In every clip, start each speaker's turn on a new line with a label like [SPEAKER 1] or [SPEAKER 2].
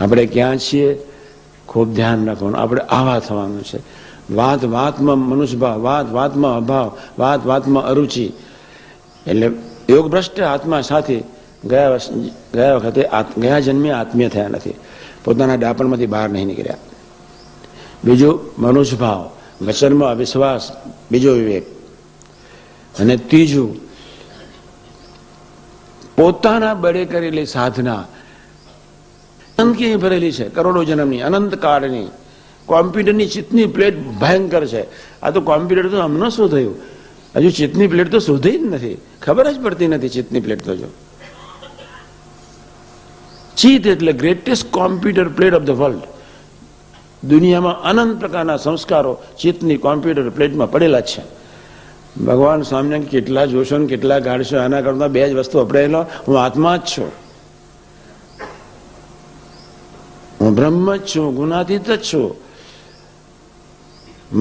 [SPEAKER 1] આપણે ક્યાં છીએ ખૂબ ધ્યાન રાખવાનું. આપણે આવા થવાનું છે. વાત વાતમાં મનુષ્યભાવ, વાત વાતમાં અભાવ, વાત વાતમાં અરુચિ. એટલે યોગ ભ્રષ્ટ આત્મા સાથે ગયા વખતે ગયા જન્મે આત્મીય થયા નથી, પોતાના ડાપણમાંથી બહાર નહીં નીકળ્યા. બીજું મનુષ્યભાવ, વચનમાં અવિશ્વાસ, બીજો વિવેક. અને ત્રીજું પોતાના બળે કરેલી સાધના અનંતની ભરેલી છે, કરોડો જન્મની, અનંત કાળની. કોમ્પ્યુટરની ચિત્તની પ્લેટ ભયંકર છે. આ તો કોમ્પ્યુટર તો હમણાં શું થયું, હજુ ચિત્તની પ્લેટ તો શોધી જ નથી, ખબર જ પડતી નથી ચિત્તની પ્લેટ તો. જો ચિત્ત એટલે greatest computer plate of the world. દુનિયામાં અનંત પ્રકારના સંસ્કારો ચિત્તની કોમ્પ્યુટર પ્લેટમાં પડેલા છે. ભગવાન સ્વામિનારાયણ કેટલા જોશો ને કેટલા ગાળશો, આના કરતા બે જ વસ્તુ અપડાયેલો, હું આત્મા જ છું, હું બ્રહ્મ જ છું, ગુનાતીત જ છું.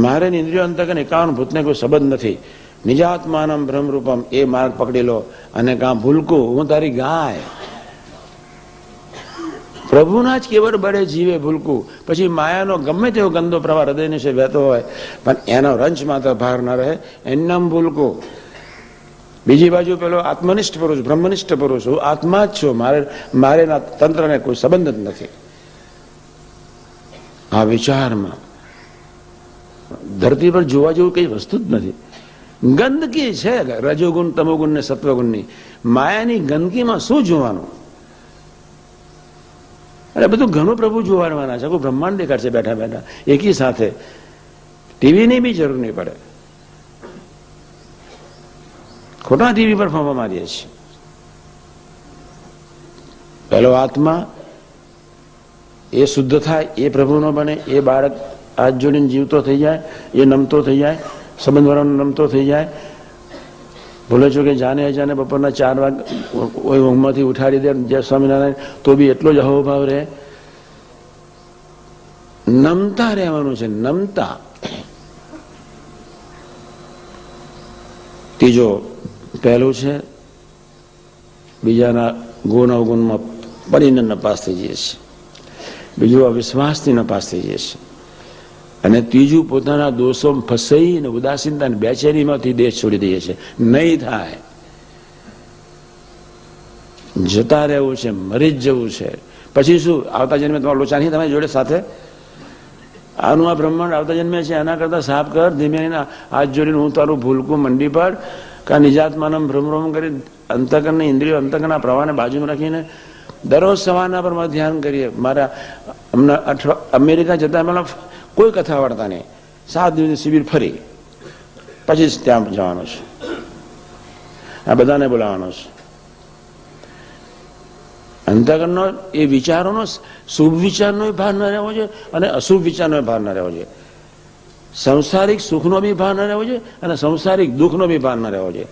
[SPEAKER 1] મારે ઇન્દ્રિયો અંતકન એકાવન ભૂતને કોઈ સંબંધ નથી. નિજાત્માનમ બ્રહ્મરૂપમ એ માર્ગ પકડી લો. અને કાં ભૂલકું હું તારી ગાય. પ્રભુના જ કેવળ બળે જીવે ભૂલકું. પછી માયાનો ગમે તેવો ગંદો પ્રવાહ હૃદયને છે વહેતો હોય, પણ એનો રંચ માત્ર ભાર ન રહે, એનું નામ ભૂલકું. બીજી બાજુ પેલો આત્મનિષ્ઠ પુરુષ, બ્રહ્મનિષ્ઠ પુરુષ, હું આત્મા જ છું, મારે તંત્રને કોઈ સંબંધ જ નથી. આ વિચારમાં ધરતી પર જોવા જેવું કઈ વસ્તુ જ નથી. ગંદકી છે રજોગુણ, તમોગુણ ને સત્વગુણની. માયાની ગંદકીમાં શું જોવાનું? અરે બધું ઘણું પ્રભુ જોવાના છે. કોઈ બ્રહ્માંડ દેખાડશે બેઠા બેઠા એકી સાથે. ટીવીની બી જરૂર નહીં પડે. ખોટા ટીવી પર ફાંફા મારીએ છીએ. પેલો આત્મા એ શુદ્ધ થાય, એ પ્રભુનો બને, એ બાળક હાથ જોડીને જીવતો થઈ જાય, એ નમતો થઈ જાય, સંબંધવાળાનો નમતો થઈ જાય. ભૂલે છો કે જાને અજાને બપોરના 4 વાગે ઊંઘમાંથી ઉઠાડી દે જય સ્વામિનારાયણ, તો બી એટલો જ અહોભાવ રહે. નમતા રહેવાનું છે, નમતા. ત્રીજો પહેલું છે બીજાના ગુણ અવગુણમાં પડીને નપાસ થઈ જઈએ છીએ. બીજું અવિશ્વાસથી નપાસ થઈ જઈએ છીએ. અને ત્રીજું પોતાના દોષો ફસાઈને ઉદાસીનતા અને બેચેનીમાંથી દેશ છોડી દઈએ છીએ. નહીં થાય, જતા રહેવું છે, મરી જ જવું છે. પછી શું? આવતા જન્મે તમારો લોચા નહીં તમારી જોડે સાથે? આનું આ બ્રહ્માંડ આવતા જન્મે છે, એના કરતા સાફ કર ધીમે હાથ જોડીને હું તારું ભૂલકું મંડી પડ. કા નિજાત્માનમ ભ્રમભ્રમ કરી અંતકરના ઇન્દ્રિયો અંતકરના પ્રવાહને બાજુમાં રાખીને દરરોજ સવારના પર ધ્યાન કરીએ. મારા હમણાં અમેરિકા જતા મને કોઈ કથા વાર્તા નહીં, 7 દિવસની શિબિર ફરી પછી ત્યાં જવાનું છે. આ બધાને બોલાવવાનો છે. અંતકરણનો એ વિચારોનો શુભ વિચારનો ભાર ન રહેવો જોઈએ અને અશુભ વિચારનો ભાર ન રહેવો જોઈએ. સંસારિક સુખનો બી ભાર ન રહેવો જોઈએ અને સંસારિક દુઃખનો બી ભાર ન રહેવો જોઈએ.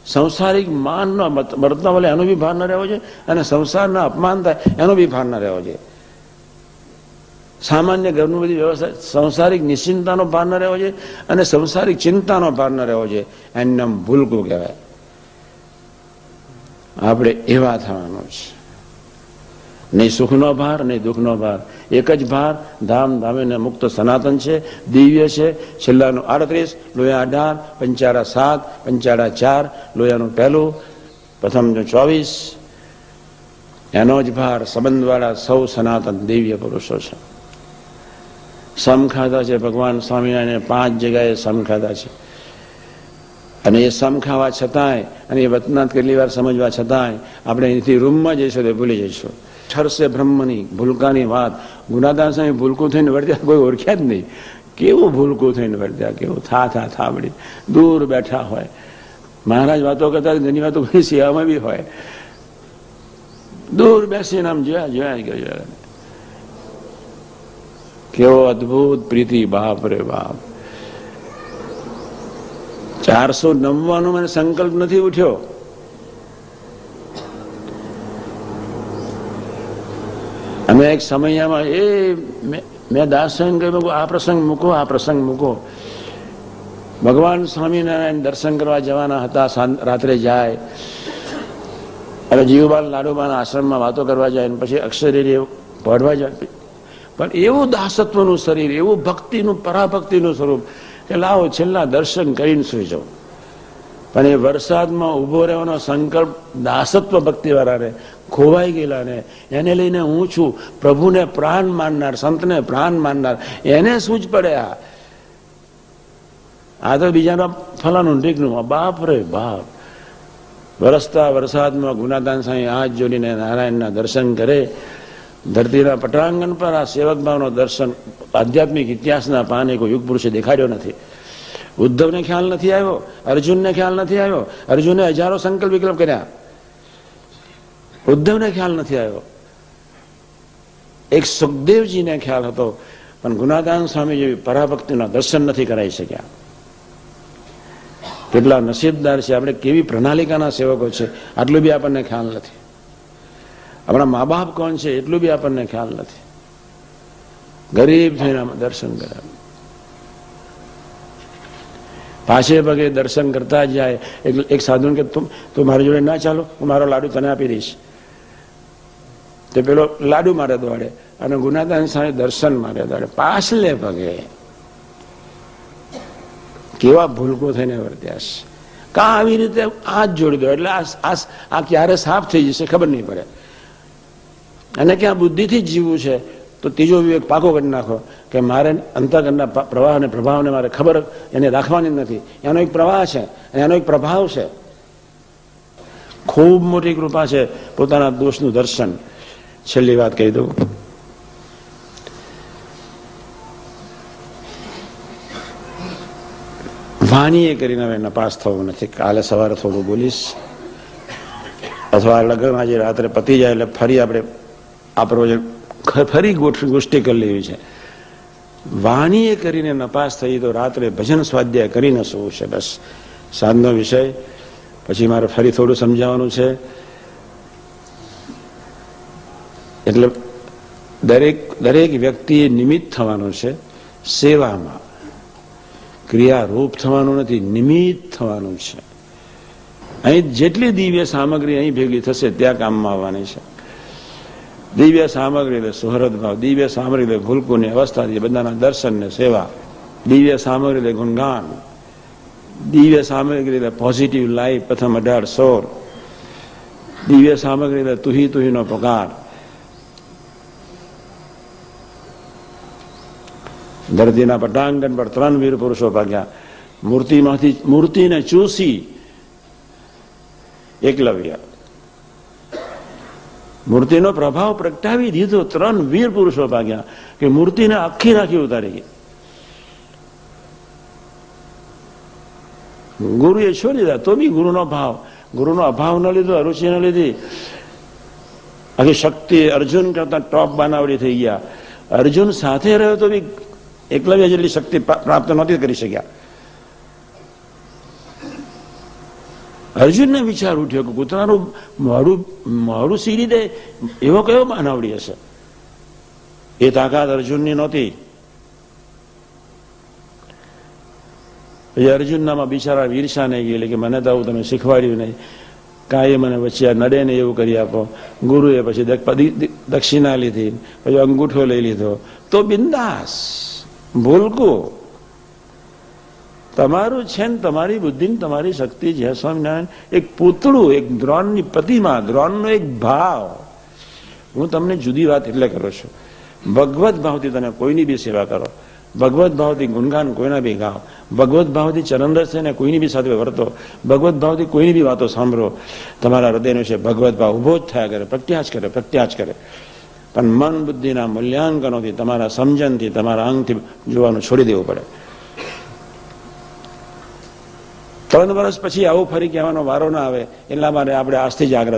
[SPEAKER 1] સંસારિક માનનો વર્તન વલે એનો બી ભાર ન રહેવો જોઈએ અને સંસારના અપમાન થાય એનો બી ભાર ન રહેવો જોઈએ. સામાન્ય ઘરનું બધી વ્યવસ્થા, સંસારિક નિશ્ચિંતાનો ભાર ન રહેવો જોઈએ અને સંસારિક ચિંતાનો ભાર ન રહેવો જોઈએ. એનું નામ ભૂલકું કહેવાય. આપણે એવા થવાનું છે. નહીં સુખનો ભાર, નહીં દુઃખનો ભાર. એક જ ભાર, ધામ ધામે મુક્ત સનાતન છે, દિવ્ય છે. છેલ્લાનું 38, લોયા 18, પંચાળા 7, પંચાળા 4, લોયાનું પહેલું, પ્રથમ 24. એનો જ ભાર સંબંધવાળા સૌ સનાતન દિવ્ય પુરુષો છે. સમ ખાધા છે ભગવાન સ્વામિનારાયણે 5 જગ્યાએ સમ ખાધા છે. અને એ સમ ખાવા છતાંય અને એ વતનાથ કેટલી વાર સમજવા છતાંય આપણે અહીંથી રૂમમાં જઈશું તો ભૂલી જઈશું. ઠરશે બ્રહ્મની ભૂલકાની વાત. ગુનાદાર સામે ભૂલકું થઈને વર્ત્યા, કોઈ ઓળખ્યા જ નહીં. કેવું ભૂલકું થઈને વર્ત્યા, કેવું થાબડી દૂર બેઠા હોય. મહારાજ વાતો કરતા ઘણી વાતો ઘણી સેવામાં બી હોય. દૂર બેસીને આમ જોયા ગયો. કેવો અદભુત પ્રીતિ, બાપ રે બાપ. 490 મને સંકલ્પ નથી ઉઠ્યો. અમે એક સમયમાં મેં દાસને કહ્યું આ પ્રસંગ મૂકો. ભગવાન સ્વામિનારાયણ દર્શન કરવા જવાના હતા. રાત્રે જાય અને જીવબાલ લાડુબાના આશ્રમમાં વાતો કરવા જાય. પછી અક્ષરેલી પડવા જ પણ એવું દાસત્વનું શરીર, એવું ભક્તિનું પરાભક્તિનું સ્વરૂપ કે લાવો છેલ્લા દર્શન કરીને સુઈ જાઓ. પણ એ વરસાદમાં ઉભો રહેવાનો સંકલ્પ દાસત્વ ભક્તિવાળાને, ખોવાઈ ગયેલાને, એને લઈને હું છું, પ્રભુને પ્રાણ માનનાર, સંતને પ્રાણ માનનાર, એને શું જ પડે? આ તો બીજાના ફલાનું ઢીકનું, બાપ રે બાપ. વરસતા વરસાદમાં ગુનાદાન સાંઈ હાથ જોડીને નારાયણના દર્શન કરે. ધરતીના પટાંગણ પર આ સેવક ભાવનો દર્શન આધ્યાત્મિક ઇતિહાસના પાને કોઈ યુગ પુરુષે દેખાડ્યો નથી. ઉદ્ધવને ખ્યાલ નથી આવ્યો, અર્જુનને ખ્યાલ નથી આવ્યો. અર્જુને હજારો સંકલ્પ વિકલ્પ કર્યા, ઉદ્ધવને ખ્યાલ નથી આવ્યો. એક સુખદેવજીને ખ્યાલ હતો, પણ ગુનાદાન સ્વામી જેવી પરાભક્તિના દર્શન નથી કરાવી શક્યા. કેટલા નસીબદાર છે આપણે, કેવી પ્રણાલિકાના સેવકો છે, આટલું બી આપણને ખ્યાલ નથી. આપણા મા બાપ કોણ છે એટલું બી આપણને ખ્યાલ નથી. ગરીબ થઈને દર્શન કર્યા, પાછે પગે દર્શન કરતા જાય. એક સાધુ કે તું મારી જોડે ના ચાલો, હું મારો લાડુ તને આપી દઈશ. તે પેલો લાડુ મારે દોડે અને ગુનાદાન સામે દર્શન મારે દોડે પાછલે પગે. કેવા ભૂલકો થઈને વર્ત્યા છે. કા આવી રીતે હાથ જોડી દો એટલે આ ક્યારે સાફ થઈ જશે ખબર નહીં પડે. અને ક્યાં બુદ્ધિથી જ જીવવું છે તો ત્રીજો વિવેક પાકો કરી નાખો કે મારે અંતઃકરણના પ્રવાહ અને પ્રભાવને મારે ખબર એને રાખવાની નથી. એનો એક પ્રવાહ છે અને એનો એક પ્રભાવ છે. ખૂબ મોટી કૃપા છે પોતાના દોષનું દર્શન. છેલ્લી વાત કહી દઉં. વાણીએ કરીને હવે નપાસ થવું નથી. કાલે સવારે થોડું બોલીશ, અથવા લગ્ન આજે રાત્રે પતી જાય એટલે ફરી આપણે આ પ્રોજેક્ટ ફરી ગોષ્ઠી કરી લેવી છે. વાણીએ કરીને નપાસ થઈ તો રાત્રે ભજન સ્વાધ્યાય કરીને શું છે, બસ સાંજનો વિષય. પછી મારે ફરી થોડું સમજાવવાનું છે. એટલે દરેક વ્યક્તિએ નિમિત્ત થવાનું છે સેવામાં, ક્રિયારૂપ થવાનું નથી, નિમિત્ત થવાનું છે. અહીં જેટલી દિવ્ય સામગ્રી અહીં ભેગી થશે ત્યાં કામમાં આવવાની છે. દિવ્ય સામગ્રી એટલે સુહૃદ ભાવ, દિવ્ય સામગ્રી એટલે ભૂલકુની અવસ્થાથી બધાના દર્શન ને સેવા, દિવ્ય સામગ્રી એટલે ગુણગાન, દિવ્ય સામગ્રી એટલે પોઝિટિવ લાઈફ પ્રથમ 18 દિવ્ય સામગ્રી એટલે તુહીનો પગાર. ધરતીના પટાંગણ પર 3 વીર પુરુષો ભાગ્યા. મૂર્તિને ચૂસી એકલવ્ય, મૂર્તિનો પ્રભાવ પ્રગટાવી દીધો. 3 વીર પુરુષો ભાગ્યા કે મૂર્તિને આખી રાખી ઉતારી ગઈ. ગુરુએ છોડી દીધા તો બી ગુરુનો અભાવ ન લીધો, અરુચિ ન લીધી. આખી શક્તિ અર્જુન કરતા ટોપ બનાવડી થઈ ગયા. અર્જુન સાથે રહ્યો તો બી એકલવ્ય જેટલી શક્તિ પ્રાપ્ત નહોતી કરી શક્યા. અર્જુનને વિચાર ઉઠ્યો કે કૂતરાનું મોડું સીરી દે એવો કયો બનાવડી હશે. એ તાકાત અર્જુનની નહોતી. પછી અર્જુનનામાં બિચારા ઈર્ષા નહીં ગયેલી કે મને તો આવું તમે શીખવાડ્યું નહીં, કાંઈ મને વચ્ચે નડે ને એવું કરી આપો. ગુરુએ પછી દક્ષિણા લીધી, પછી અંગૂઠો લઈ લીધો તો બિંદાસ. ભૂલકું તમારું છે ને તમારી બુદ્ધિ ને તમારી શક્તિ છે. સ્વામિનારાયણ એક પૂતળું, એક દ્રોણની પ્રતિમા, દ્રોણનો એક ભાવ. હું તમને જુદી વાત એટલે કરું છું. ભગવત ભાવથી તમે કોઈની બી સેવા કરો, ભગવત ભાવથી ગુણગાન કોઈના બી ગાઓ, ભગવત ભાવથી ચરણરસ થઈને કોઈની બી સાથે વર્તો, ભગવત ભાવથી કોઈની બી વાતો સાંભળો. તમારા હૃદયનો છે ભગવત ભાવ ઉભો જ થયા કરે, પ્રત્યાજ કરે. પણ મન બુદ્ધિના મૂલ્યાંકનોથી, તમારા સમજણથી, તમારા અંગથી જોવાનું છોડી દેવું પડે. 3 વર્ષ પછી આવું ફરી કહેવાનો વારો ના આવે એટલા માટે આપણે આજથી જાગ્રત